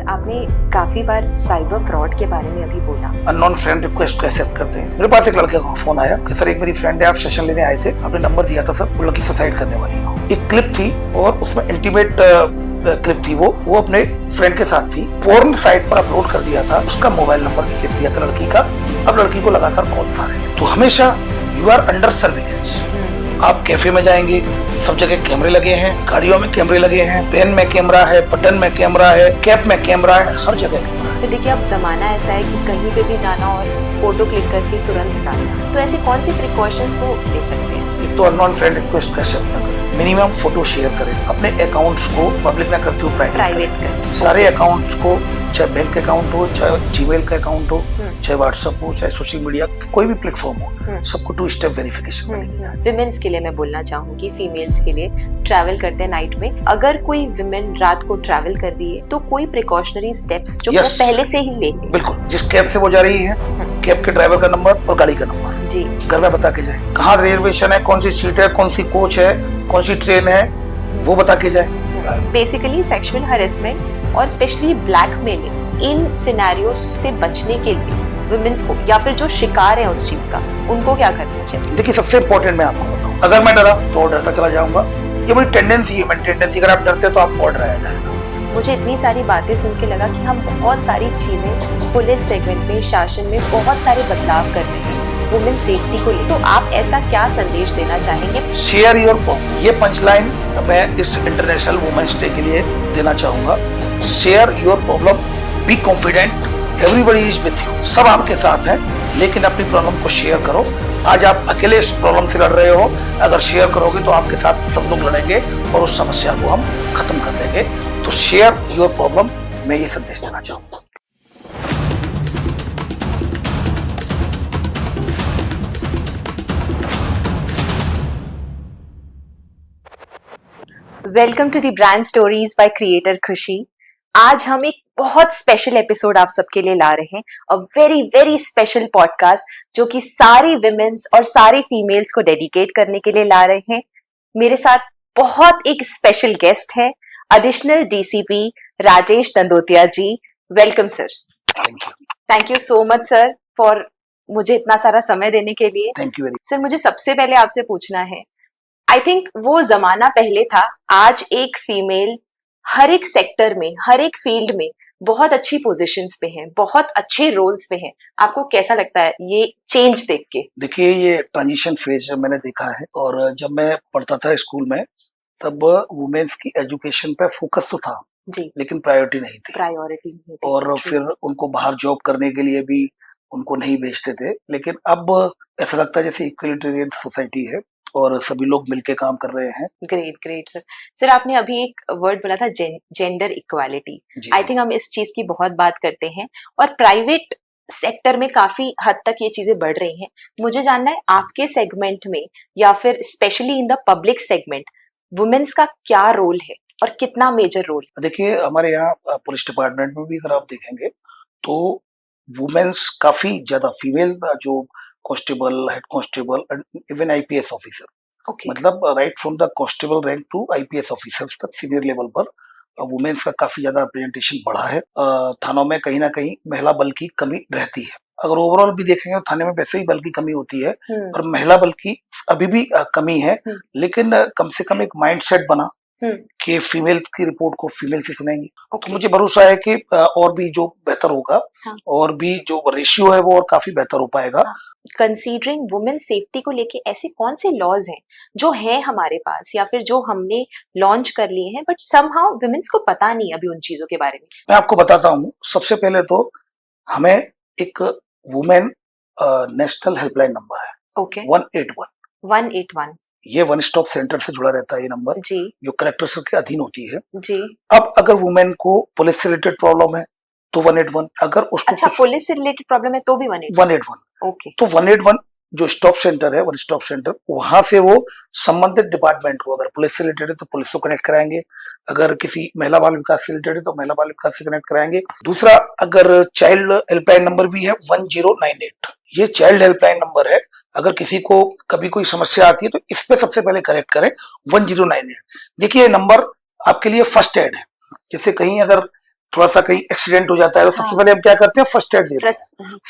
Sir, आपने काफी बार cyber fraud के बारे में अभी बोला। अननोन फ्रेंड रिक्वेस्ट को एक्सेप्ट करते हैं। मेरे पास एक लड़के का फोन आया कि सर एक मेरी फ्रेंड है, आप सेशन लेने आए थे, आपने नंबर दिया था सर, वो लड़की सुसाइड करने वाली है। एक क्लिप थी और उसमें इंटीमेट क्लिप थी, वो अपने फ्रेंड के साथ थी, पोर्न साइट पर अपलोड कर दिया था, उसका मोबाइल नंबर लिख दिया था लड़की का। अब लड़की को लगातार कॉल्स आ रहे थे। तो हमेशा यू आर अंडर सर्विलेंस। आप कैफे में जाएंगे, सब जगह कैमरे लगे हैं, गाड़ियों में कैमरे लगे हैं, पेन में कैमरा है, बटन में कैमरा है, कैप में कैमरा है, हर जगह कैमरा है। तो देखिए, अब जमाना ऐसा है कि कहीं पे भी जाना और फोटो क्लिक करके तुरंत हटाना, तो ऐसे कौन सी प्रिकॉशंस वो ले सकते हैं? एक तो अननोन फ्रेंड रिक्वेस्ट को एक्सेप्ट न करें, मिनिमम फोटो शेयर करें, अपने अकाउंट्स को पब्लिक न करते हुए प्राइवेट करें। सारे अकाउंट्स को, चाहे बैंक अकाउंट हो, चाहे जीमेल का अकाउंट हो, चाहे व्हाट्सएप हो, चाहे सोशल मीडिया कोई भी प्लेटफॉर्म हो, सबको 2 स्टेप वेरिफिकेशन मिलेगा। विमेन्स के लिए मैं बोलना चाहूंगी, फीमेल्स के लिए ट्रैवल करते हैं नाइट में, अगर कोई विमेन रात को ट्रैवल कर रही है तो कोई प्रिकॉशनरी स्टेप्स जो वो पहले से ही ले। बिल्कुल, जिस कैब से वो जा रही है, कैब के ड्राइवर का नंबर और गाड़ी का नंबर जी घर में बता के जाए, कहाँ रिजर्वेशन है, कौन सी सीट है, कौन सी कोच है, कौन सी ट्रेन है, वो बता के जाए। बेसिकली सेक्सुअल हरेसमेंट और स्पेशली ब्लैकमेलिंग, इन सिनेरियोस से बचने के लिए वुमेन्स को या फिर जो शिकार है उस चीज का, उनको क्या करना चाहिए? देखिए, सबसे इम्पोर्टेंट मैं आपको बताऊं, अगर मैं डरा तो डरता चला जाऊंगा, ये बड़ी टेंडेंसी है, मेरी टेंडेंसी, अगर आप डरते तो आपको और डराया जाएगा। मुझे इतनी सारी बातें सुन के लगा कि हम बहुत सारी चीजें पुलिस सेगमेंट में, शासन में बहुत सारे बदलाव कर रहे हैं वुमेन सेफ्टी को लेकर। तो आप ऐसा क्या संदेश देना चाहेंगे? शेयर योर प्रॉब्लम, ये पंच लाइन मैं इस इंटरनेशनल वुमेन्स डे के लिए देना चाहूंगा। Share your problem, be confident, everybody is with you, सब आपके साथ हैं, लेकिन अपनी प्रॉब्लम को शेयर करो। आज आप अकेले इस प्रॉब्लम से लड़ रहे हो, अगर शेयर करोगे तो आपके साथ सब लोग लड़ेंगे और उस समस्या को हम खत्म कर देंगे। तो शेयर योर प्रॉब्लम, मैं ये संदेश देना चाहूंगा। Welcome to the brand stories by creator Khushi. आज हम एक बहुत स्पेशल एपिसोड आप सबके लिए ला रहे हैं, a very very special podcast जो कि सारी विमेन्स और सारी फीमेल्स को डेडिकेट करने के लिए ला रहे हैं। मेरे साथ बहुत एक स्पेशल गेस्ट है, additional DCP Rajesh Dandotiya ji. Welcome sir. Thank you so much sir for मुझे इतना सारा समय देने के लिए। Thank you very much. Sir, मुझे सबसे पहले आपसे पूछना है, आई थिंक वो जमाना पहले था, आज एक फीमेल हर एक सेक्टर में, हर एक फील्ड में बहुत अच्छी पोजीशंस पे हैं, बहुत अच्छे रोल्स पे हैं। आपको कैसा लगता है ये चेंज देख के? देखिए, ये ट्रांजिशन फेज मैंने देखा है, और जब मैं पढ़ता था स्कूल में तब वुमेन्स की एजुकेशन पे फोकस तो था जी, लेकिन प्रायोरिटी नहीं थी। प्रायोरिटी नहीं थी। और फिर उनको बाहर जॉब करने के लिए भी उनको नहीं भेजते थे। लेकिन अब ऐसा लगता है जैसे इक्वलिटेरियन सोसाइटी है और सभी लोग मिलके काम कर रहे हैं। Great great sir. सर, आपने अभी एक वर्ड बोला था, जेंडर इक्वालिटी। आई थिंक हम इस चीज की बहुत बात करते हैं और प्राइवेट सेक्टर में काफी हद तक ये चीजें बढ़ रही हैं। मुझे जानना है आपके सेगमेंट में या फिर specially in the public segment women's का क्या रोल है और कितना मेजर रोल? देखिए, हमारे यहाँ पुलिस डिपार्टमेंट में भी अगर आप देखेंगे तो वुमेन्स काफी ज्यादा, फीमेल जो constable, head constable, even IPS officer, मतलब right from the constable rank to IPS officers तक सीनियर लेवल पर वुमेन्स का काफी ज्यादा रिप्रेजेंटेशन बढ़ा है। थानों में कहीं ना कहीं महिला बल की कमी रहती है। अगर ओवरऑल भी देखेंगे तो थाने में वैसे ही बल की कमी होती है और महिला बल की अभी भी कमी है, लेकिन कम से कम एक माइंडसेट बना कि फीमेल की रिपोर्ट को फीमेल से सुनेंगे। तो मुझे भरोसा है कि और भी जो बेहतर होगा, और भी जो रेशियो है वो और काफी बेहतर हो पाएगा। कंसीडरिंग वुमेन सेफ्टी को लेके ऐसे कौन से लॉज हैं जो हैं हमारे पास या फिर जो हमने लॉन्च कर लिए हैं बट समहाउ वुमेन्स को पता नहीं अभी उन चीजों के बारे में? मैं आपको बताता हूँ। सबसे पहले तो हमें एक वुमेन नेशनल हेल्पलाइन नंबर है, 181। ये वन स्टॉप सेंटर से जुड़ा रहता है ये नंबर जी, जो कलेक्टर सर के अधीन होती है जी। अब अगर वुमेन को पुलिस से रिलेटेड प्रॉब्लम है तो 181, अगर उसको पुलिस से रिलेटेड प्रॉब्लम है तो भी 181। ओके, तो 181 जो स्टॉप सेंटर है, वन स्टॉप सेंटर, वहां से वो संबंधित डिपार्टमेंट को, अगर पुलिस से रिलेटेड है तो पुलिस को कनेक्ट कराएंगे, अगर किसी महिला बाल विकास से रिलेटेड है तो महिला बाल विकास से कनेक्ट कराएंगे। दूसरा, अगर चाइल्ड हेल्पलाइन नंबर भी है 1098, ये चाइल्ड हेल्पलाइन नंबर है। अगर किसी को कभी कोई समस्या आती है तो इस पे सबसे पहले कनेक्ट करें 1098। देखिए, ये नंबर आपके लिए फर्स्ट एड है। जैसे कहीं अगर थोड़ा सा कहीं एक्सीडेंट हो जाता है तो सबसे पहले हम क्या करते हैं, फर्स्ट एड देते हैं।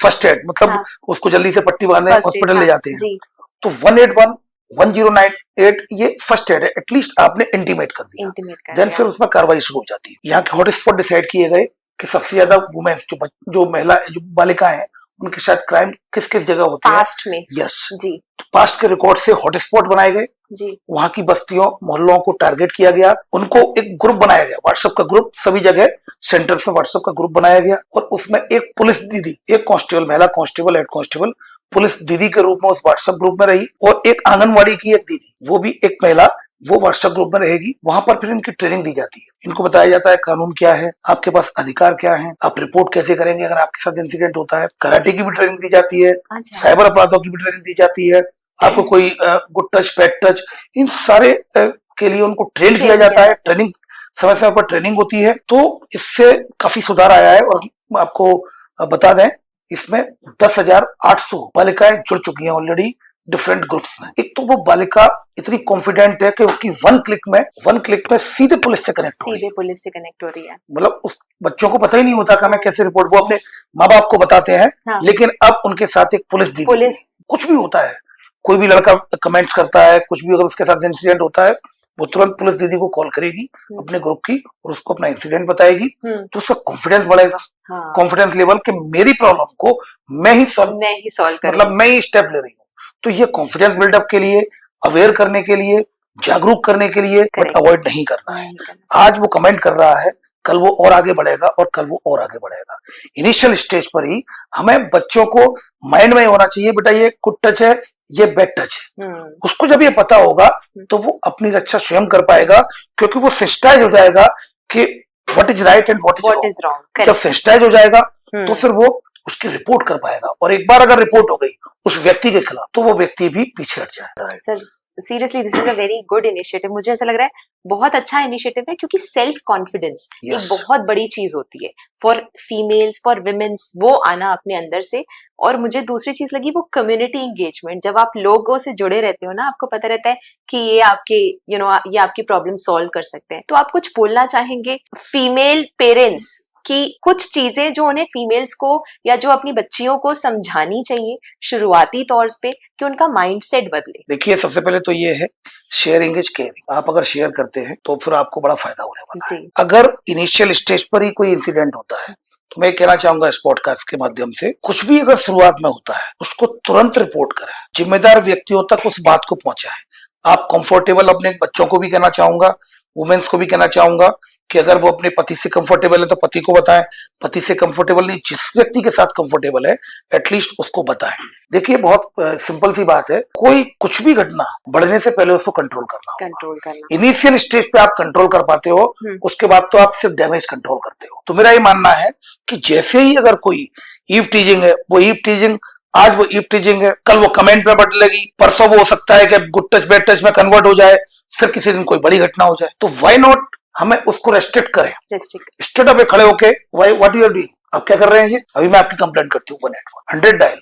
फर्स्ट एड मतलब उसको जल्दी से पट्टी बांधे हॉस्पिटल ले जाते हैं। तो 181 1098 ये फर्स्ट एड है, एटलीस्ट आपने इंटीमेट कर दिया, देन फिर उसमें कार्रवाई शुरू हो जाती है। यहाँ के हॉटस्पॉट डिसाइड किए गए कि सबसे ज्यादा वुमेन्स जो महिला जो बालिकाएं हैं उनके साथ क्राइम किस किस जगह होते हैं पास्ट में। यस जी, पास्ट के रिकॉर्ड से हॉटस्पॉट बनाए गए जी, वहां की बस्तियों मोहल्लों को टारगेट किया गया, उनको एक ग्रुप बनाया गया, व्हाट्सएप का ग्रुप, सभी जगह सेंटर में व्हाट्सएप का ग्रुप बनाया गया और उसमें एक पुलिस दीदी, एक कांस्टेबल, महिला कांस्टेबल, हेड कांस्टेबल पुलिस दीदी के रूप में उस व्हाट्सएप ग्रुप में रही और एक आंगनवाड़ी की एक दीदी, वो भी एक महिला, वो व्हाट्सएप ग्रुप में रहेगी। वहां पर फिर इनकी ट्रेनिंग दी जाती है, इनको बताया जाता है कानून क्या है, आपके पास अधिकार क्या है, आप रिपोर्ट कैसे करेंगे अगर आपके साथ इंसिडेंट होता है। कराटे की भी ट्रेनिंग दी जाती है, साइबर अपराधों की भी ट्रेनिंग दी जाती है, आपको कोई गुड टच, बैड टच, इन सारे के लिए उनको ट्रेन किया जाता है। ट्रेनिंग समय समय पर ट्रेनिंग होती है, तो इससे काफी सुधार आया है। और हम आपको बता दें इसमें 10,800 बालिकाएं जुड़ चुकी हैं ऑलरेडी डिफरेंट ग्रुप्स में। एक तो वो बालिका इतनी कॉन्फिडेंट है कि उसकी वन क्लिक में सीधे पुलिस से कनेक्ट हो रही है। मतलब उस बच्चों को पता ही नहीं होता कि मैं कैसे रिपोर्ट, वो अपने माँ बाप को बताते हैं हाँ। लेकिन अब उनके साथ एक पुलिस दीदी, कुछ भी होता है, कोई भी लड़का कमेंट्स करता है, कुछ भी अगर उसके साथ इंसिडेंट होता है, वो तुरंत पुलिस दीदी को कॉल करेगी अपने ग्रुप की और उसको अपना इंसिडेंट बताएगी, तो उसका कॉन्फिडेंस बढ़ेगा, कॉन्फिडेंस लेवल कि मेरी प्रॉब्लम को मैं ही सॉल्व मतलब मैं ही स्टेप ले रही हूँ। तो ये कॉन्फिडेंस बिल्डअप के लिए, अवेयर करने के लिए, जागरूक करने के लिए, बट अवॉइड नहीं करना है। आज वो कमेंट कर रहा है, कल वो और आगे बढ़ेगा और कल वो और आगे बढ़ेगा। इनिशियल स्टेज पर ही हमें बच्चों को माइंड में होना चाहिए, बेटा ये गुड टच है, ये बैड टच है। उसको जब ये पता होगा तो वो अपनी रक्षा स्वयं कर पाएगा, क्योंकि वो सेंसिटाइज हो जाएगा कि what is right and what is wrong. जब सेंसिटाइज हो जाएगा तो फिर वो उसकी रिपोर्ट कर पाएगा, और एक बार अगर रिपोर्ट हो गई उस व्यक्ति के खिलाफ तो वो व्यक्ति भी पीछे हट जाएगा। Sir seriously this is a very good initiative, मुझे ऐसा लग रहा है बहुत अच्छा इनिशिएटिव है, क्योंकि सेल्फ कॉन्फिडेंस एक बहुत बड़ी चीज होती है फॉर फीमेल्स, फॉर विमेन्स, वो आना अपने अंदर से। और मुझे दूसरी चीज लगी वो कम्युनिटी एंगेजमेंट, जब आप लोगों से जुड़े रहते हो ना, आपको पता रहता है कि ये आपके ये आपकी प्रॉब्लम सॉल्व कर सकते हैं। तो आप कुछ बोलना चाहेंगे फीमेल पेरेंट्स कि कुछ चीजें जो उन्हें फीमेल्स को या जो अपनी बच्चियों को समझानी चाहिए शुरुआती तौर पे कि उनका माइंडसेट बदले? देखिए, सबसे पहले तो ये है शेयरिंग इज केयरिंग। आप अगर शेयर करते हैं तो फिर आपको बड़ा फायदा होने वाला है। अगर इनिशियल स्टेज पर ही कोई इंसिडेंट होता है तो मैं कहना चाहूंगा इस पॉडकास्ट के माध्यम से, कुछ भी अगर शुरुआत में होता है उसको तुरंत रिपोर्ट करें, जिम्मेदार व्यक्तियों तक उस बात को पहुंचाएं। आप कंफर्टेबल, अपने बच्चों को भी कहना चाहूंगा, वुमेन्स को भी कहना चाहूंगा कि अगर वो अपने पति से कंफर्टेबल है तो पति को बताएं, पति से कंफर्टेबल नहीं, जिस व्यक्ति के साथ कंफर्टेबल है एटलीस्ट उसको बताएं। देखिए, बहुत सिंपल सी बात है, कोई कुछ भी घटना बढ़ने से पहले उसको कंट्रोल करना। इनिशियल स्टेज पे आप कंट्रोल कर पाते हो, उसके बाद तो आप सिर्फ डैमेज कंट्रोल करते हो। तो मेरा ये मानना है कि जैसे ही अगर कोई ईव टीजिंग है, वो ईव टीजिंग आज वो ईव टीजिंग है, कल वो कमेंट में बदलेगी, परसों वो हो सकता है कि गुड टच बैड टच में कन्वर्ट हो जाए, फिर किसी दिन कोई बड़ी घटना हो जाए। तो व्हाई नॉट हमें उसको रेस्ट्रिक्ट करें, स्टेट पे खड़े होके why what you are doing, आप क्या कर रहे हैं ये, अभी मैं आपकी कंप्लेंट करती हूँ 181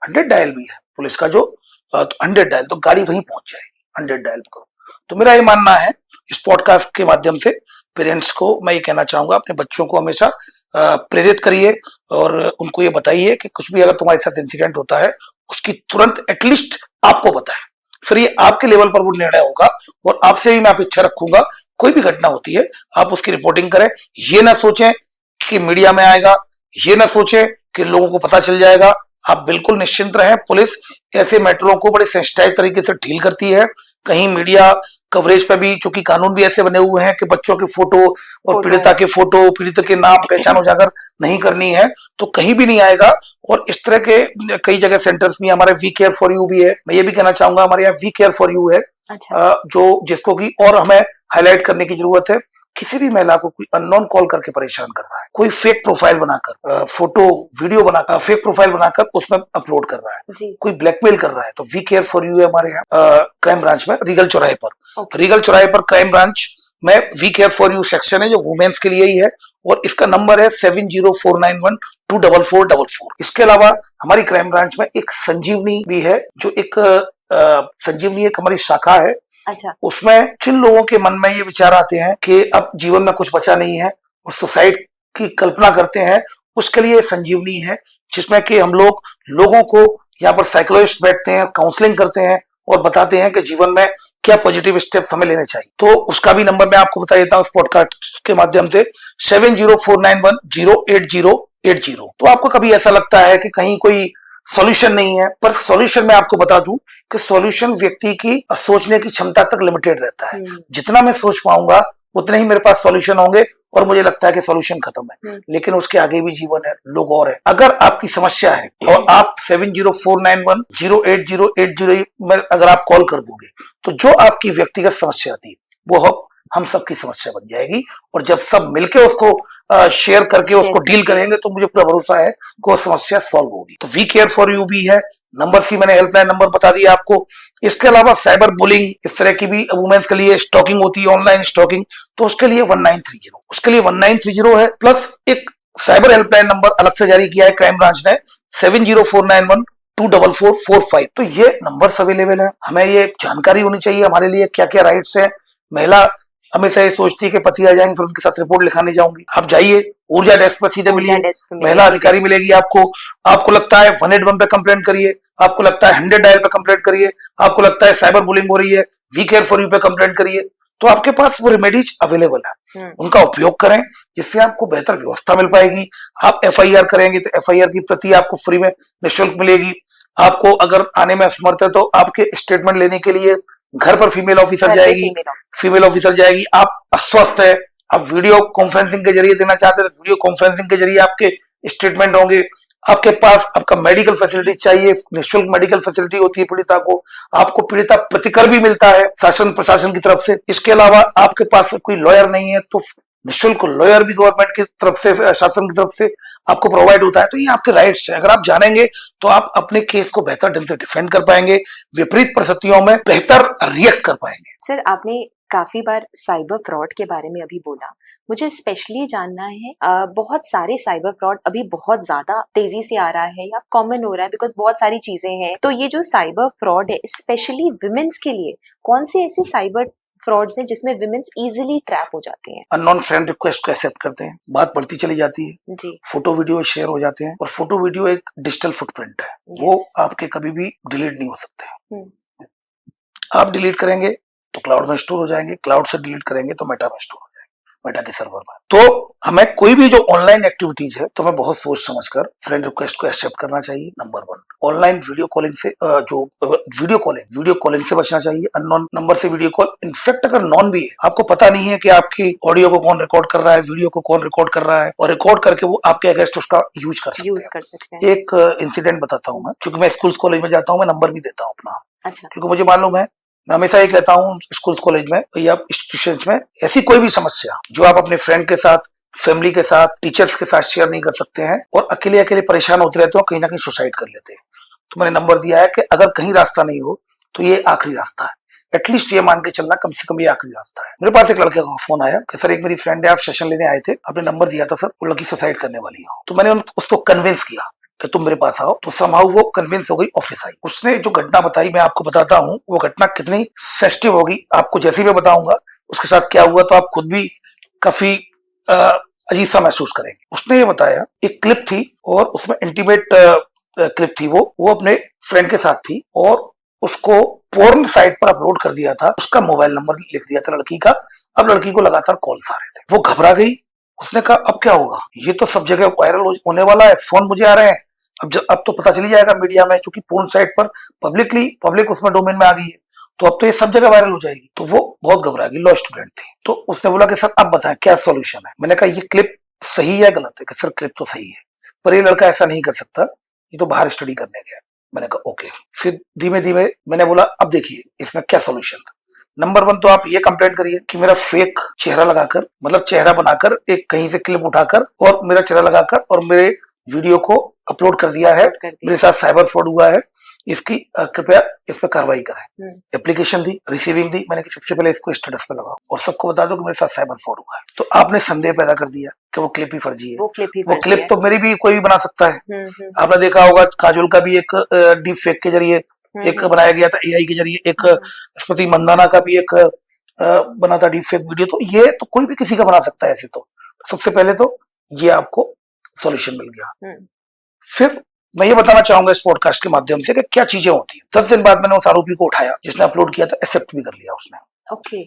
100 डायल भी है पुलिस का, जो 100 डायल, तो गाड़ी वहीं पहुंच जाएगी, 100 डायल करो। तो मेरा ये मानना है, इस पॉडकास्ट के माध्यम से पेरेंट्स को मैं ये कहना चाहूंगा, अपने बच्चों को हमेशा प्रेरित करिए और उनको ये बताइए कि कुछ भी अगर तुम्हारे साथ इंसिडेंट होता है उसकी तुरंत एटलीस्ट आपको बताएं, फिर ये आपके लेवल पर वो निर्णय होगा। और आपसे भी मैं अपेक्षा रखूंगा, कोई भी घटना होती है आप उसकी रिपोर्टिंग करें। ये ना सोचें कि मीडिया में आएगा, ये ना सोचें कि लोगों को पता चल जाएगा। आप बिल्कुल निश्चिंत रहें, पुलिस ऐसे मैटरों को बड़े सेंसिटाइव तरीके से डील करती है। कहीं मीडिया कवरेज पे भी, चूंकि कानून भी ऐसे बने हुए हैं कि बच्चों के फोटो और पीड़िता के फोटो, पीड़ित के नाम पहचान उजागर नहीं करनी है, तो कहीं भी नहीं आएगा। और इस तरह के कई जगह सेंटर्स भी, हमारे वी केयर फॉर यू भी है, मैं ये भी कहना चाहूंगा हमारे यहाँ वी केयर फॉर यू है। जो जिसको की और हमें हाईलाइट करने की जरूरत है। किसी भी महिला को कोई अननोन कॉल करके परेशान कर रहा है, कोई फेक प्रोफाइल बनाकर, फोटो वीडियो बनाकर, फेक प्रोफाइल बनाकर उसमें अपलोड कर रहा है, कोई ब्लैकमेल कर रहा है, तो वी केयर फॉर यू है हमारे यहाँ क्राइम ब्रांच में, रीगल चौराहे पर। रीगल चौराहे पर क्राइम ब्रांच में we care for you section है, जो वुमेन्स के लिए ही है, और इसका नंबर है 7049124444। इसके अलावा हमारी क्राइम ब्रांच में एक संजीवनी भी है, जो एक संजीवनी एक हमारी शाखा है। अच्छा। उसमें जिन लोगों के मन में ये विचार आते हैं कि अब जीवन में कुछ बचा नहीं है और सुसाइड की कल्पना करते हैं, उसके लिए संजीवनी है, जिसमें कि हम लोग लोगों को यहाँ पर साइकोलॉजिस्ट बैठते हैं, काउंसलिंग करते हैं और बताते हैं कि जीवन में क्या पॉजिटिव स्टेप्स हमें लेने चाहिए। तो उसका भी नंबर मैं आपको बता देता हूँ इस पॉडकास्ट के माध्यम से, 7049108080। तो आपको कभी ऐसा लगता है कि कहीं कोई सॉल्यूशन नहीं है, पर सॉल्यूशन मैं आपको बता दूं कि सॉल्यूशन व्यक्ति की सोचने की क्षमता तक लिमिटेड रहता है। जितना मैं सोच पाऊंगा उतने ही मेरे पास सॉल्यूशन होंगे और मुझे लगता है कि सॉल्यूशन खत्म है, लेकिन उसके आगे भी जीवन है, लोग और है। अगर आपकी समस्या है और आप 7049108080 में अगर आप कॉल कर दोगे तो जो आपकी व्यक्तिगत समस्या थी वो हम सबकी समस्या बन जाएगी, और जब सब मिलके उसको शेयर करके उसको डील करेंगे तो मुझे पूरा भरोसा है कि वो समस्या सॉल्व होगी। तो वी केयर फॉर यू भी है, नंबर सी मैंने हेल्पलाइन नंबर बता दिया आपको। इसके अलावा साइबर बुलिंग इस तरह की भी वुमेन्स के लिए स्टॉकिंग होती है, ऑनलाइन स्टॉकिंग, तो उसके लिए 1930, उसके लिए 1930 है, प्लस एक साइबर हेल्पलाइन नंबर अलग से जारी किया है क्राइम ब्रांच ने, 7049124445। तो ये नंबर अवेलेबल है। हमें ये जानकारी होनी चाहिए हमारे लिए क्या क्या राइट्स है। महिला हमेशा ये सोचती है कि पति आ जाएंगे फिर उनके साथ रिपोर्ट लिखाने जाऊंगी। आप जाइए ऊर्जा डेस्क पर सीधे मिलिए, महिला अधिकारी मिलेगी आपको। आपको लगता है 181 पे कंप्लेंट करिए, आपको लगता है 100 डायल पे कंप्लेंट करिए, आपको लगता है साइबर बुलिंग हो रही है, वी केयर फॉर यू पे कंप्लेंट करिए। तो आपके पास वो रेमेडीज अवेलेबल है, उनका उपयोग करें, जिससे आपको बेहतर व्यवस्था मिल पाएगी। आप FIR करेंगे तो FIR की प्रति आपको फ्री में निःशुल्क मिलेगी। आपको अगर आने में असमर्थ है तो आपके स्टेटमेंट लेने के लिए घर पर फीमेल ऑफिसर जाएगी। आप अस्वस्थ है, आप वीडियो कॉन्फ्रेंसिंग के जरिए देना चाहते हैं तो वीडियो कॉन्फ्रेंसिंग के जरिए आपके स्टेटमेंट होंगे। आपके पास आपका मेडिकल फैसिलिटी चाहिए, निःशुल्क मेडिकल फैसिलिटी होती है पीड़िता को। आपको पीड़िता प्रतिकर भी मिलता है शासन प्रशासन की तरफ से। इसके अलावा आपके पास कोई लॉयर नहीं है तो निःशुल्क लॉयर भी गवर्नमेंट की तरफ से, शासन की तरफ से आपको प्रोवाइड होता है। तो ये आपके राइट्स हैं, अगर आप जानेंगे तो आप अपने केस को बेहतर ढंग से डिफेंड कर पाएंगे, विपरीत परिस्थितियों में बेहतर रिएक्ट कर पाएंगे। सर, आपने काफी बार साइबर फ्रॉड के बारे में अभी बोला, मुझे स्पेशली जानना है, बहुत सारे साइबर फ्रॉड अभी बहुत ज्यादा तेजी से आ रहा है या कॉमन हो रहा है बिकॉज बहुत सारी चीजें हैं, तो ये जो साइबर फ्रॉड है स्पेशली विमेन्स के लिए कौन से ऐसे साइबर फ्रॉड्स हैं जिसमें विमेन्स इजीली ट्रैप हो जाते हैं? अननोन फ्रेंड रिक्वेस्ट को एक्सेप्ट करते हैं, बात बढ़ती चली जाती है जी, फोटो वीडियो शेयर हो जाते हैं, और फोटो वीडियो एक डिजिटल फुटप्रिंट है, वो आपके कभी भी डिलीट नहीं हो सकते। आप डिलीट करेंगे तो क्लाउड में स्टोर हो जाएंगे, क्लाउड से डिलीट करेंगे तो मेटा में स्टोर हो जाएंगे, मेटा के सर्वर में। तो हमें कोई भी जो ऑनलाइन एक्टिविटीज है तो हमें बहुत सोच समझकर फ्रेंड रिक्वेस्ट को एक्सेप्ट करना चाहिए। नंबर 1, ऑनलाइन वीडियो कॉलिंग से वीडियो कॉलिंग से बचना चाहिए, अननोन नंबर से वीडियो कॉल। इनफैक्ट अगर नॉन भी है, आपको पता नहीं है कि आपकी ऑडियो को कौन रिकॉर्ड कर रहा है, वीडियो को कौन रिकॉर्ड कर रहा है, और रिकॉर्ड करके वो आपके अगेंस्ट उसका यूज कर सकते हैं। एक इंसिडेंट बताता हूँ मैं, क्योंकि मैं स्कूल कॉलेज में जाता हूँ, मैं नंबर भी देता हूँ अपना। अच्छा। क्योंकि मुझे मालूम है, मैं हमेशा ये कहता हूँ स्कूल कॉलेज में या इंस्टीट्यूशंस में, ऐसी कोई भी समस्या जो आप अपने फ्रेंड के साथ, फैमिली के साथ, टीचर्स के साथ शेयर नहीं कर सकते हैं और अकेले अकेले परेशान होते रहते हो, कहीं ना कहीं सुसाइड कर लेते हैं, तो मैंने नंबर दिया है कि अगर कहीं रास्ता नहीं हो तो ये आखिरी रास्ता है। एटलीस्ट ये मान के चलना कम से कम ये आखिरी रास्ता है। मेरे पास एक लड़के का फोन आया कि सर एक मेरी फ्रेंड है, आप सेशन लेने आए थे, आपने नंबर दिया था सर, वो लड़की सुसाइड करने वाली है। तो मैंने उसको कन्विंस किया कि तुम मेरे पास आओ, तो समहाउ वो कन्विंस हो गई, ऑफिस आई। उसने जो घटना बताई मैं आपको बताता हूँ, वो घटना कितनी सेंसिटिव होगी आपको जैसे ही मैं बताऊंगा उसके साथ क्या हुआ तो आप खुद भी काफी अजीब सा महसूस करेंगे। उसने ये बताया, एक क्लिप थी और उसमें इंटीमेट क्लिप थी, वो अपने फ्रेंड के साथ थी और उसको पोर्न साइट पर अपलोड कर दिया था, उसका मोबाइल नंबर लिख दिया था लड़की का। अब लड़की को लगातार कॉल्स आ रहे थे, वो घबरा गई। उसने कहा अब क्या होगा, ये तो सब जगह वायरल होने वाला है, फोन मुझे आ रहे हैं, अब तो पता चली जाएगा मीडिया में, क्योंकि पोर्न साइट पर पब्लिक उसमें डोमेन में आ गई है, तो अब तो ये सब जगह वायरल हो जाएगी। तो वो बहुत घबरा गई, लॉ स्टूडेंट थी। तो उसने बोला कि सर अब बताएं क्या सॉल्यूशन है। मैंने कहा ये क्लिप सही है गलत है? कि सर क्लिप तो सही है, पर ये लड़का ऐसा नहीं कर सकता, ये तो बाहर स्टडी करने गया। मैंने कहा ओके। फिर धीमे धीमे मैंने बोला अब देखिए इसमें क्या सॉल्यूशन था। नंबर 1 तो आप ये कंप्लेंट करिए कि मेरा फेक चेहरा लगाकर, मतलब चेहरा बनाकर एक कहीं से क्लिप उठाकर और मेरा चेहरा लगाकर और मेरे वीडियो को अपलोड कर दिया है, मेरे साथ साइबर फ्रॉड हुआ है, इसकी कृपया इस पर कार्रवाई करें। एप्लीकेशन दी, रिसीविंग दी, मैंने सबसे पहले इसको स्टेटस पे लगाओ और सबको बता दो कि मेरे साथ साइबर फ्रॉड हुआ है। तो आपने संदेह पैदा कर दिया कि वो क्लिप ही फर्जी है। वो क्लिप तो मेरी भी कोई भी बना सकता है। आपने देखा होगा काजोल का भी एक डीप फेक के जरिए एक बनाया गया था, AI के जरिए। एक स्मृति मंदाना का भी एक बना था डीप फेक वीडियो। तो ये तो कोई भी किसी का बना सकता है ऐसे। तो सबसे पहले तो ये आपको सॉल्यूशन मिल गया। फिर मैं ये बताना चाहूंगा इस पॉडकास्ट के माध्यम से कि क्या चीजें होती हैं। 10 दिन बाद मैंने उस आरोपी को उठाया जिसने अपलोड किया था, एक्सेप्ट भी कर लिया उसने। ओके।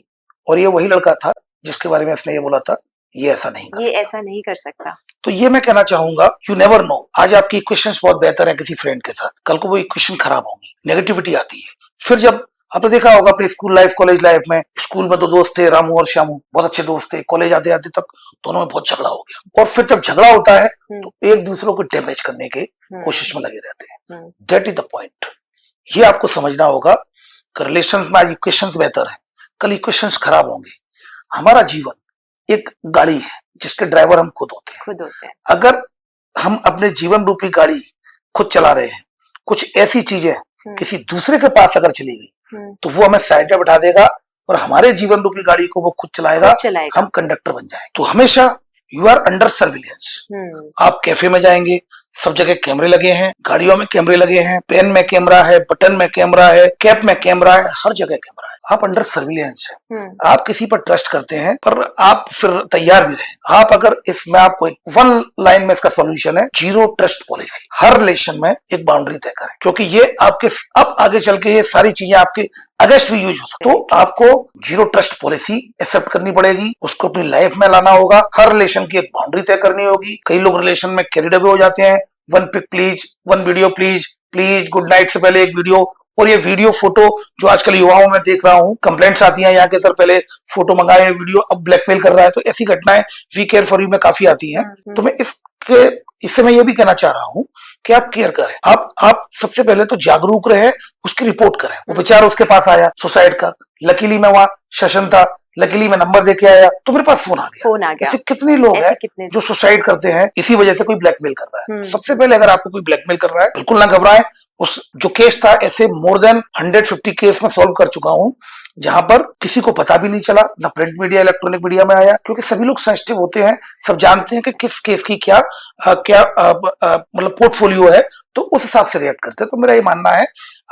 और ये वही लड़का था जिसके बारे में उसने ये बोला था ये ऐसा नहीं कर सकता। तो ये मैं कहना चाहूंगा, यू नेवर नो, आज आपकी इक्वेशंस बहुत बेहतर है किसी फ्रेंड के साथ, कल को वो इक्वेशन खराब होंगी, नेगेटिविटी आती है। फिर जब आपने देखा होगा अपनी स्कूल लाइफ, कॉलेज लाइफ में, स्कूल में तो दोस्त थे रामू और श्यामू, बहुत अच्छे दोस्त थे। कॉलेज आते आते तक दोनों में बहुत झगड़ा हो गया, और फिर जब झगड़ा होता है तो एक दूसरे को डैमेज करने के कोशिश में लगे रहते हैं। That is the point. ये आपको समझना होगा कि रिलेशंस में आज इक्वेशंस बेहतर है, कल इक्वेशंस खराब होंगे। हमारा जीवन एक गाड़ी है जिसके ड्राइवर हम खुद होते हैं। अगर हम अपने जीवन रूपी गाड़ी खुद चला रहे हैं, कुछ ऐसी चीजें किसी दूसरे के पास अगर चली गई तो वो हमें साइड में बैठा देगा और हमारे जीवन रूपी गाड़ी को वो खुद चलाएगा। हम कंडक्टर बन जाएंगे। तो हमेशा यू आर अंडर सर्विलेंस। आप कैफे में जाएंगे, सब जगह कैमरे लगे हैं, गाड़ियों में कैमरे लगे हैं, पेन में कैमरा है, बटन में कैमरा है, कैप में कैमरा है, हर जगह कैमरा है। आप अंडर सर्विलेंस है। आप किसी पर ट्रस्ट करते हैं, पर आप फिर तैयार भी रहे। आप अगर इसमें आपको वन लाइन में इसका सॉल्यूशन है, जीरो ट्रस्ट पॉलिसी। हर रिलेशन में एक बाउंड्री तय करें, क्योंकि ये आपके अब आगे चल के ये सारी चीजें आपके अगेंस्ट भी यूज हो सकती है। तो आपको जीरो ट्रस्ट पॉलिसी एक्सेप्ट करनी पड़ेगी, उसको अपनी लाइफ में लाना होगा। हर रिलेशन की एक बाउंड्री तय करनी होगी। कई लोग रिलेशन में कैरिड अवे हो जाते हैं, one pic please, one video please, please good night से पहले एक वीडियो। और ये वीडियो फोटो जो आजकल युवाओं में देख रहा हूँ, कंप्लेंट्स आती हैं यहाँ के, सर पहले फोटो मंगाए, वीडियो अब ब्लैकमेल कर रहा है। तो ऐसी घटनाएं वी केयर फॉर यू में काफी आती हैं। तो मैं इससे मैं ये भी कहना चाह रहा हूँ कि आप केयर करें। आप सबसे पहले तो जागरूक रहे, उसकी रिपोर्ट करें। वो बेचारा उसके पास आया सुसाइड का, लकीली मैं वहां सेशन था, लकीली मैं नंबर देके आया तो मेरे पास फोन आ गया। ऐसे कितने लोग हैं जो सुसाइड करते हैं इसी वजह से कोई ब्लैकमेल कर रहा है। सबसे पहले अगर आपको कोई ब्लैकमेल कर रहा है, बिल्कुल ना घबराएं। उस जो केस था, ऐसे मोर देन 150 केस में सॉल्व कर चुका हूं जहां पर किसी को पता भी नहीं चला, ना प्रिंट मीडिया इलेक्ट्रॉनिक मीडिया में आया, क्योंकि सभी लोग सेंसिटिव होते हैं। सब जानते हैं कि किस केस की क्या मतलब पोर्टफोलियो है, तो उस हिसाब से रिएक्ट करते हैं। तो मेरा ये मानना है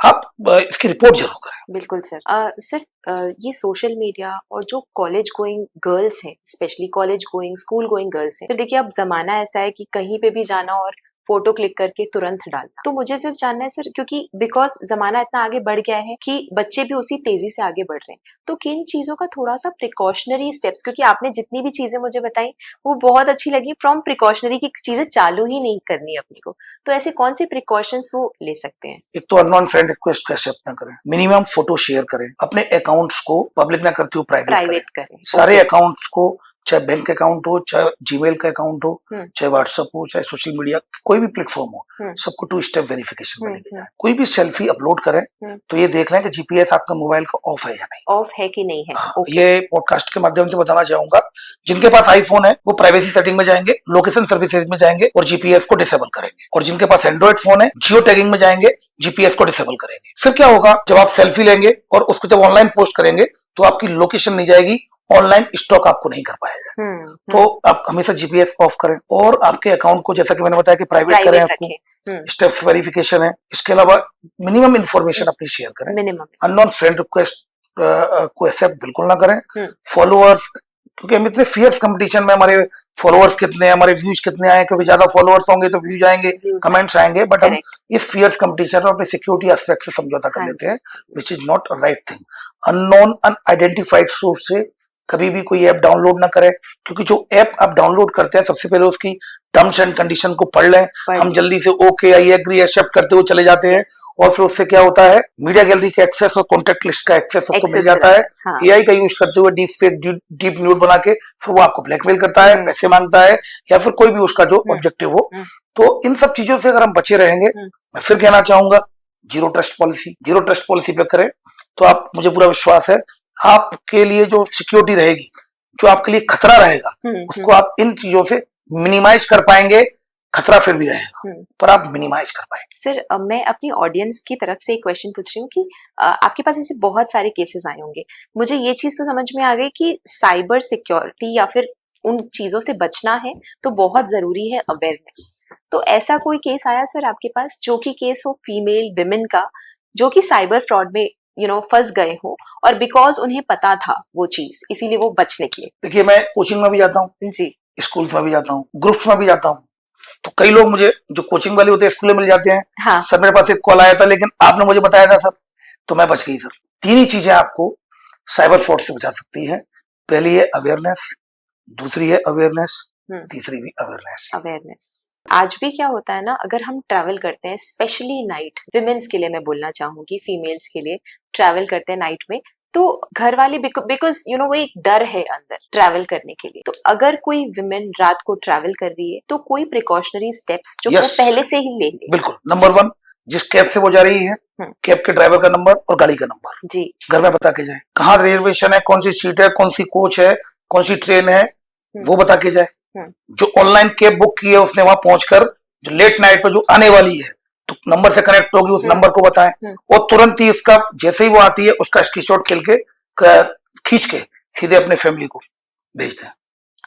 आप इसकी रिपोर्ट जरूर करें। बिल्कुल सर। सर ये सोशल मीडिया और जो कॉलेज गोइंग गर्ल्स हैं, specially college going school going girls हैं, तो देखिए अब जमाना ऐसा है कि कहीं पे भी जाना और फोटो क्लिक करके तुरंत डालना। तो मुझे सिर्फ जानना है सर, क्योंकि बिकॉज जमाना इतना आगे बढ़ गया है कि बच्चे भी उसी तेजी से आगे बढ़ रहे हैं, तो किन चीजों का थोड़ा सा प्रिकॉशनरी स्टेप्स, क्योंकि आपने जितनी भी चीजें मुझे बताई वो बहुत अच्छी लगी, फ्रॉम प्रिकॉशनरी की चीजें चालू ही नहीं करनी अपने को, तो ऐसे कौन से प्रिकॉशंस वो ले सकते हैं? एक तो अननोन फ्रेंड रिक्वेस्ट कैसे अपना करें, मिनिमम फोटो शेयर करें, अपने अकाउंट्स को पब्लिक ना करते हुए प्राइवेट करें। सारे अकाउंट्स को, चाहे बैंक अकाउंट हो, चाहे जीमेल का अकाउंट हो, चाहे व्हाट्सएप हो, चाहे सोशल मीडिया कोई भी प्लेटफॉर्म हो, सबको 2 स्टेप वेरिफिकेशन में लेके जाए। कोई भी सेल्फी अपलोड करें तो ये देख लें कि जीपीएस आपका मोबाइल का ऑफ है या नहीं, ऑफ है कि नहीं है। ये पॉडकास्ट के माध्यम से बताना चाहूंगा। जिनके पास आईफोन है वो प्राइवेसी सेटिंग में जाएंगे, लोकेशन सर्विसेज में जाएंगे और जीपीएस को डिसेबल करेंगे। और जिनके पास एंड्रॉइड फोन है, जियो टैगिंग में जाएंगे, जीपीएस को डिसेबल करेंगे। फिर क्या होगा, जब आप सेल्फी लेंगे और उसको जब ऑनलाइन पोस्ट करेंगे तो आपकी लोकेशन नहीं जाएगी, ऑनलाइन स्टॉक आपको नहीं कर पाएगा। तो आप हमेशा जीपीएस ऑफ करें और आपके अकाउंट को, जैसा कि मैंने बताया, कि प्राइवेट करें। आपको स्टेप्स वेरिफिकेशन है, इसके अलावा मिनिमम इन्फॉर्मेशन अपनी शेयर करें। अननोन फ्रेंड रिक्वेस्ट को एक्सेप्ट बिल्कुल ना करें। फॉलोअर्स, क्योंकि हम इतने फियर्स कंपटीशन में, हमारे फॉलोअर्स कितने हैं, हमारे व्यूज कितने आए, क्योंकि ज्यादा फॉलोअर्स होंगे तो व्यूज आएंगे, कमेंट्स आएंगे, बट हम इस फियर्स कंपटीशन में अपने सिक्योरिटी एस्पेक्ट से समझौता कर लेते हैं, which is not right thing. Unknown unidentified source से कभी भी कोई ऐप डाउनलोड ना करें, क्योंकि जो ऐप आप डाउनलोड करते हैं सबसे पहले उसकी टर्म्स एंड कंडीशन को पढ़ लें। हम जल्दी से ओके, आई एग्री, एक्सेप्ट करते हुए चले जाते हैं और फिर उससे क्या होता है, मीडिया गैलरी का एक्सेस और कॉन्टेक्ट लिस्ट का एक्सेस उसको मिल जाता है। एआई का यूज करते हुए डीप फेक, डीप न्यूड बना के फिर वो आपको ब्लैकमेल करता है, पैसे मांगता है, या फिर कोई भी उसका जो ऑब्जेक्टिव हो। तो इन सब चीजों से अगर हम बचे रहेंगे, मैं फिर कहना चाहूंगा जीरो ट्रस्ट पॉलिसी पे करें तो आप, मुझे पूरा विश्वास है, आपके लिए जो सिक्योरिटी रहेगी, जो आपके लिए खतरा रहेगा, उसको आप इन चीजों से मिनिमाइज कर पाएंगे। खतरा फिर भी रहेगा पर आप मिनिमाइज कर पाएंगे। सर मैं अपनी ऑडियंस की तरफ से एक क्वेश्चन पूछ रही हूँ कि आपके पास ऐसे बहुत सारे केसेस आए होंगे, मुझे ये चीज तो समझ में आ गई कि साइबर सिक्योरिटी या फिर उन चीजों से बचना है तो बहुत जरूरी है अवेयरनेस। तो ऐसा कोई केस आया सर आपके पास, जो कि केस हो फीमेल विमेन का, जो कि साइबर फ्रॉड में फंस गए हो और बिकॉज उन्हें पता था वो चीज, इसीलिए वो बच निकले? देखिए, मैं कोचिंग में भी जाता हूँ जी, स्कूल्स में भी जाता हूँ, ग्रुप्स में भी जाता हूँ, तो कई लोग मुझे जो कोचिंग वाले होते हैं स्कूल में मिल जाते हैं। हाँ। सर मेरे पास एक कॉल आया था लेकिन आपने मुझे बताया था सर, तो मैं बच गई सर। 3 ही चीजें आपको साइबर फ्रॉड से बचा सकती है। पहली है अवेयरनेस, दूसरी है अवेयरनेस, तीसरी भी अवेयरनेस। आज भी क्या होता है ना, अगर हम ट्रैवल करते हैं स्पेशली नाइट, विमेन्स के लिए मैं बोलना चाहूंगी, फीमेल्स के लिए ट्रैवल करते हैं नाइट में, तो घर वाले बिकॉज यू नो वो एक डर है अंदर ट्रैवल करने के लिए। तो अगर कोई विमेन रात को ट्रैवल कर रही है तो कोई प्रिकॉशनरी स्टेप्स जो वो पहले से ही ले ले। बिल्कुल। नंबर 1, जिस कैब से वो जा रही है, कैब के ड्राइवर का नंबर और गाड़ी का नंबर जी घर में बता के जाए। कहाँ रिजर्वेशन है, कौन सी सीट है, कौन सी कोच है, कौन सी ट्रेन है, वो बता के जाए। जो ऑनलाइन कैब बुक की है उसने वहां पहुंचकर जो लेट नाइट पे जो आने वाली है तो नंबर से कनेक्ट होगी, उस नंबर को बताएं और तुरंत ही उसका जैसे ही वो आती है उसका स्क्रीनशॉट खींच के सीधे अपने फैमिली को भेज दें।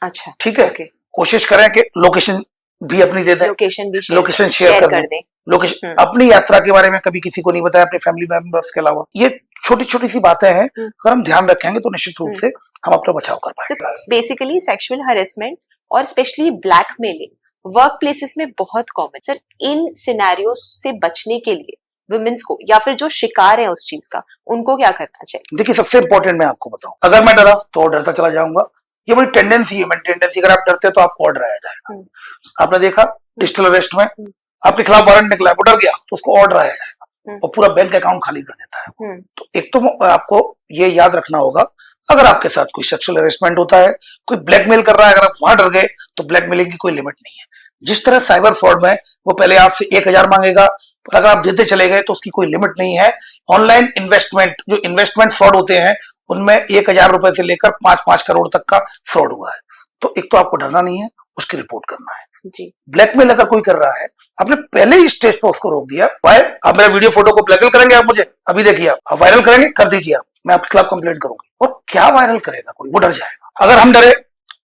अच्छा, ठीक है। कोशिश करें कि लोकेशन भी अपनी दे दें, लोकेशन शेयर कर दें। लोकेशन अपनी यात्रा के बारे में कभी किसी को नहीं बताया अपने फैमिली मेंबर्स के अलावा। ये छोटी छोटी सी बातें हैं, अगर हम ध्यान रखेंगे तो निश्चित रूप से हम अपना बचाव कर पाएंगे। बेसिकली सेक्सुअल हरेसमेंट और स्पेशली ब्लैकमेलिंग वर्क प्लेसेस में बहुत कॉमन। सर, इन सिनेरियो से बचने के लिए वुमेन्स को या फिर जो शिकार है उस चीज का, उनको क्या करना चाहिए? देखिए, सबसे इंपॉर्टेंट मैं आपको बताऊं, अगर मैं डरा तो और डरता चला जाऊंगा। ये बड़ी टेंडेंसी है, अगर आप डरते तो आपको और डराया जाएगा। आपने देखा डिजिटल अरेस्ट में आपके खिलाफ वारंट निकला है, वो डर गया तो उसको और डराया जाएगा और पूरा बैंक अकाउंट खाली कर देता है। तो एक तो आपको ये याद रखना होगा, अगर आपके साथ कोई सेक्सुअल हेरेसमेंट होता है, कोई ब्लैकमेल कर रहा है, अगर आप वहां डर गए तो ब्लैकमेलिंग की कोई लिमिट नहीं है। जिस तरह साइबर फ्रॉड में वो पहले आपसे 1000 मांगेगा, पर अगर आप देते चले गए तो उसकी कोई लिमिट नहीं है। ऑनलाइन इन्वेस्टमेंट, जो इन्वेस्टमेंट फ्रॉड होते हैं उनमें 1000 रुपए से लेकर 5-5 करोड़ तक का फ्रॉड हुआ है। तो एक तो आपको डरना नहीं है, उसकी रिपोर्ट करना है जी। ब्लैकमेल अगर कोई कर रहा है, आपने पहले ही स्टेज पर उसको रोक दिया, भाई आप मेरा वीडियो फोटो को ब्लैकमेल करेंगे, आप मुझे अभी देखिए, आप वायरल करेंगे, कर दीजिए, आप मैं आपके खिलाफ कंप्लेंट करूंगी। और क्या वायरल करेगा कोई, वो डर जाएगा। अगर हम डरे,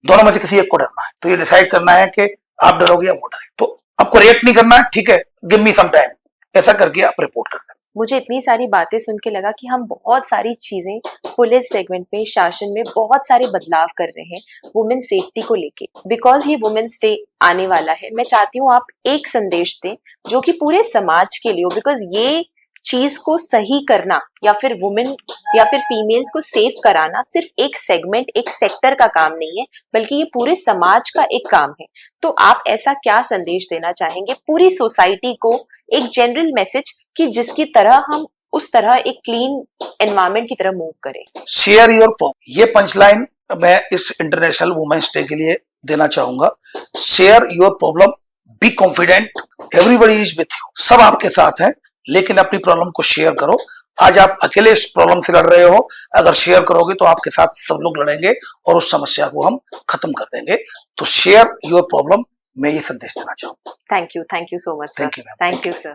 दोनों में से किसी एक को डरना है, तो ये डिसाइड करना है कि आप डरोगे या वो डरे। तो आपको रिएक्ट नहीं करना है, ठीक है, गिव मी सम टाइम, ऐसा करके आप रिपोर्ट कर दें। मुझे इतनी सारी बातें सुन के लगा कि हम बहुत सारी चीजें पुलिस सेगमेंट में, शासन में बहुत सारे बदलाव कर रहे हैं वुमेन सेफ्टी को लेके। बिकॉज ये वुमेन्स डे आने वाला है, मैं चाहती हूँ आप एक संदेश दें जो कि पूरे समाज के लिए हो। बिकॉज ये चीज को सही करना या फिर वुमेन या फिर फीमेल्स को सेफ कराना सिर्फ एक सेगमेंट, एक सेक्टर का काम नहीं है, बल्कि ये पूरे समाज का एक काम है। तो आप ऐसा क्या संदेश देना चाहेंगे पूरी सोसाइटी को, एक जनरल मैसेज कि जिसकी तरह हम उस तरह एक क्लीन एनवायरनमेंट की तरह मूव करें? शेयर योर प्रॉब्लम, ये पंचलाइन मैं इस इंटरनेशनल वुमेन्स डे के लिए देना चाहूंगा। Share your problem, be confident, everybody is with you, सब आपके साथ हैं, लेकिन अपनी प्रॉब्लम को शेयर करो। आज आप अकेले इस प्रॉब्लम से लड़ रहे हो, अगर शेयर करोगे तो आपके साथ सब लोग लड़ेंगे और उस समस्या को हम खत्म कर देंगे। तो शेयर योर प्रॉब्लम, मैं ये संदेश देना चाहूंगा। Thank you so much. Thank you thank you sir.